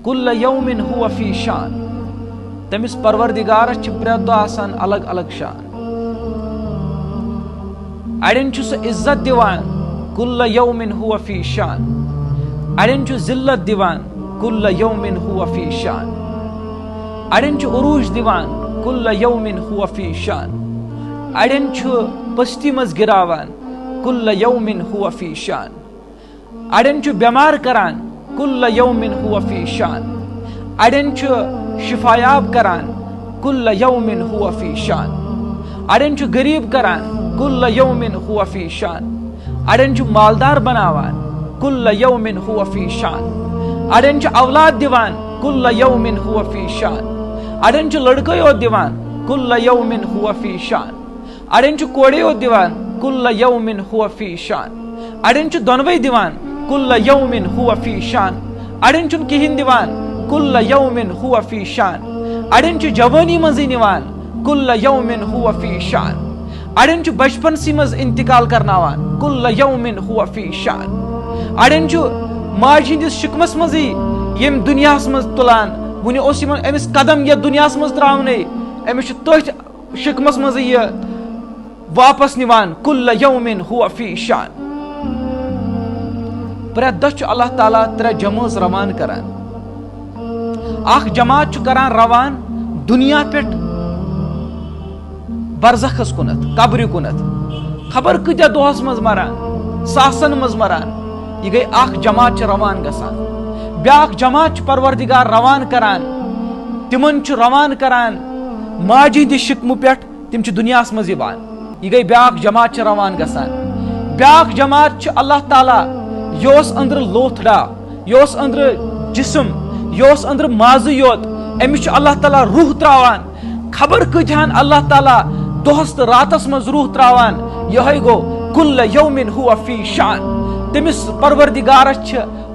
कुल्ल यौमिन हुवा फी शान। तमिस परवरदिगारस प्रेत दो आसान अलग अलग शान। अड़न इज्जत दिवान कुल्ल यौमिन हुवा फी शान। अड़न जिल्लत दिवान कुल्ल यौमिन हुवा फी शान। अड़न उरूज दिवान कुल्ल यौमिन हुवा फी शान। अड़न पस्ती मज गिरावान कुल्ल यौमिन हुवा फी शान। अड़न बेमार करान कुल्ल यौमिन हुवा फी शान। अड़न शिफायाब करान कुल्ल यौमिन हुवा फी शान। अड़न गरीब करान कुल्ल यौमिन हुवा फी शान। अड़न मालदार बनावान कुल्ल यौमिन हुवा फी शान। अड़न औलाद दिवान कुल्ल यौमिन हुवा फी शान। अड़न लड़के योत दिवान कुल्ल यौमिन हुवा फी शान। अड़न कोड़े योत दिवान कुल्ल यौमिन हुवा फी शान। अड़न दोनवे दिवान कुल्ल यौमिन हुवा फी शान। अड़न किहिन दिवान कुल्ल यौमिन हुवा फी शान। अड़न जवानी मज निवान कुल्ल यौमिन हुवा फी शान। अड़न बचपन सी मज इंतकाल करनावान कुल्ल यौमिन हुवा फी शान। अड़न माज हिंदिस शिकमस मज यम दुनियास मज तुलान वुनि ओस अमिस कदम ये दुनियास मज त्रावने अमिस तथ शिकमस मज ये वापस निवान कुल्ल यौमिन हुवा फी शान। प्रेत दह अल्लाह ताला त्रे जमात रवान करान। अख जमात करान रवान दुनिया पे बरज़खस कुनत कब्र कुनत खबर कत्या दोहस मज मरान सासन मज मरान। यह गई अख जमात रवान गसान। ब्याख जमात परवरदिगार रवान करान तिमन रवान करान माजी दि शिकमु पे तिम दुनियास मज यवान। यह गई ब्याख जमात रवान गसान। ब्याख जमात अल्लाह ताला योस अंदर लोथड़ा योस अंदर जिस्म योस अंदर माज योत अमिस अल्लाह ताला रूह त्रावान। खबर कत्यान अल्लाह ताला दोहस तो रातस मज रूह त्रावान। यह गो कुल्ल यौमिन हुवा फी शान। तमिस परवरदिगारस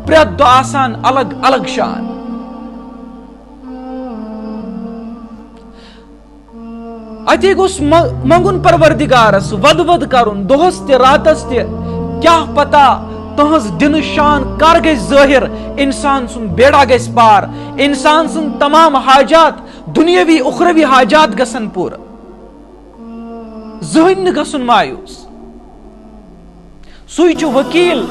प्रेत दो आसान अलग अलग शान। अति गोस मंगुन परवरदिगारस वद वद करुन दोहस ते रातस ते क्या पता तहस दिन शान कर गई जाहिर इंसान सुन बेड़ा गई पार। इंसान सुन तमाम हाजात दुनियावी उखरवी हाजात गसन पूर जहन गसन मायूस। सुई वकील